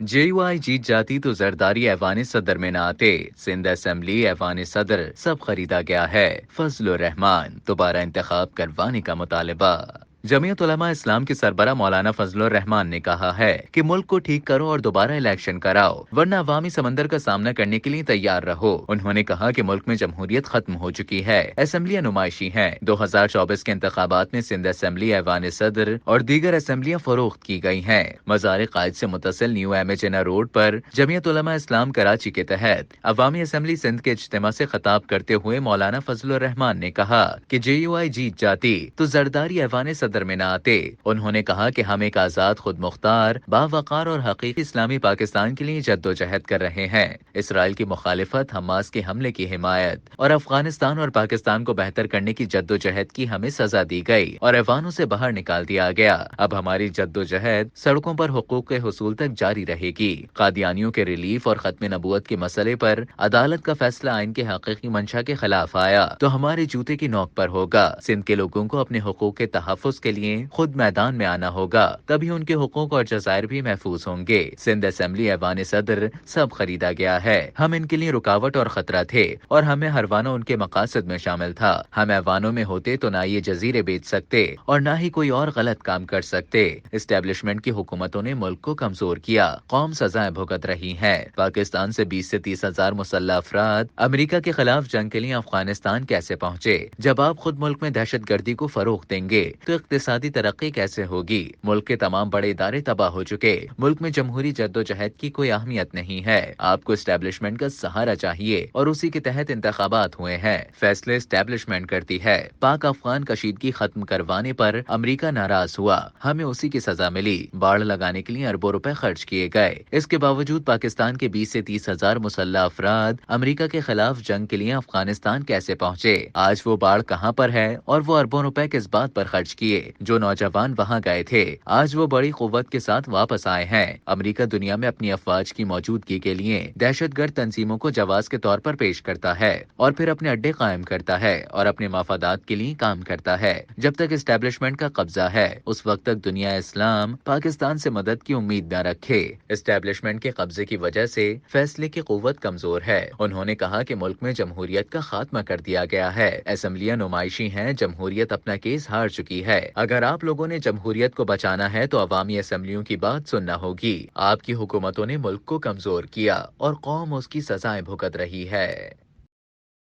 JUI जीत जाती तो जरदारी ऐवान सदर में न आते। सिंध असेंबली ऐवान सदर सब खरीदा गया है। फजलुर रहमान दोबारा इंतखाब करवाने का मुतालबा। जमीयत उलमा इस्लाम के सरबरा मौलाना फजलुर रहमान ने कहा है कि मुल्क को ठीक करो और दोबारा इलेक्शन कराओ, वरना अवामी समंदर का सामना करने के लिए तैयार रहो। उन्होंने कहा कि मुल्क में जमहूरियत खत्म हो चुकी है, असेंबलियां नुमाइशी हैं। 2024 के इंतखाबात में सिंध असेंबली ऐवान सदर और दीगर असेंबलियां फरोख्त की गई हैं। मजार कायद से मुतसिल न्यू एमएचएना रोड पर जमीयत उलमा इस्लाम कराची के तहत अवामी असेंबली सिंध के इज्तिमा से खिताब करते हुए मौलाना फजलुर रहमान ने कहा कि JUI जीत जाती तो जरदारी ऐवान सदर में न आते। उन्होंने कहा कि हम एक आजाद, खुद मुख्तार, बावकार और हकीकी इस्लामी पाकिस्तान के लिए जद्दोजहद कर रहे हैं। इसराइल की मुखालिफत, हमास के हमले की हिमायत और अफगानिस्तान और पाकिस्तान को बेहतर करने की जद्दोजहद की हमें सजा दी गई और ऐवानों से बाहर निकाल दिया गया। अब हमारी जद्दोजहद सड़कों पर हुकूक के हुसूल तक जारी रहेगी। कादियानियों के रिलीफ और खत्म नबूवत के मसले पर अदालत का फैसला आइन के हकीकी मंशा के खिलाफ आया तो हमारे जूते की नोक पर होगा। सिंध के लोगों को अपने हुकूक के तहफ़्फ़ुज़ के लिए खुद मैदान में आना होगा, तभी उनके हुकूक और जज़ायर भी महफूज होंगे। सिंध असेंबली ऐवान सदर सब खरीदा गया है। हम इनके लिए रुकावट और खतरा थे और हमें हरवाना उनके मकासद में शामिल था। हम ऐवानों में होते तो ना ये जजीरे बेच सकते और ना ही कोई और गलत काम कर सकते। इस्टेब्लिशमेंट की हुकूमतों ने मुल्क को कमजोर किया, कौम सजाएं भुगत रही है। पाकिस्तान से 20 से 30 हजार मुसल्लह अफराद अमेरिका के खिलाफ जंग के लिए अफगानिस्तान कैसे पहुंचे? जब आप खुद मुल्क में दहशत गर्दी को फरोग देंगे तो इक्तिसादी तरक्की कैसे होगी? मुल्क के तमाम बड़े इदारे तबाह हो चुके। मुल्क में जमहूरी जद्दोजहद की कोई अहमियत नहीं है। आपको इस्टेब्लिशमेंट का सहारा चाहिए और उसी के तहत इंतखाबात हुए हैं। फैसले इस्टेब्लिशमेंट करती है। पाक अफगान कशीदगी खत्म करवाने पर अमेरिका नाराज हुआ, हमें उसी की सजा मिली। बाढ़ लगाने के लिए अरबों रुपए खर्च किए गए। इसके बावजूद पाकिस्तान के 20 से 30 हजार मुसल्लह अफराद अमेरिका के खिलाफ जंग के लिए अफगानिस्तान कैसे पहुंचे? आज वो बाढ़ कहां पर है और वो अरबों रुपए किस बात पर खर्च किए? जो नौजवान वहां गए थे आज वो बड़ी कुव्वत के साथ वापस आए हैं। अमेरिका दुनिया में अपनी अफवाज की मौजूदगी के लिए दहशतगर्द तंजीमों को जवाज के तौर पर पेश करता है और फिर अपने अड्डे कायम करता है और अपने मफादात के लिए काम करता है। जब तक इस्टेब्लिशमेंट का कब्जा है उस वक्त तक दुनिया इस्लाम पाकिस्तान से मदद की उम्मीद न रखे। इस्टेब्लिशमेंट के कब्जे की वजह से फैसले की कुव्वत कमजोर है। उन्होंने कहा कि मुल्क में जमहूरियत का खात्मा कर दिया गया है। असेंबलियां नुमाइशी हैं, जमहूरियत अपना केस हार चुकी है। अगर आप लोगों ने जमहूरियत को बचाना है तो अवामी असेंबलियों की बात सुनना होगी। आपकी हुकूमतों ने मुल्क को कमजोर किया और कौम उसकी सजाएं भुगत रही है।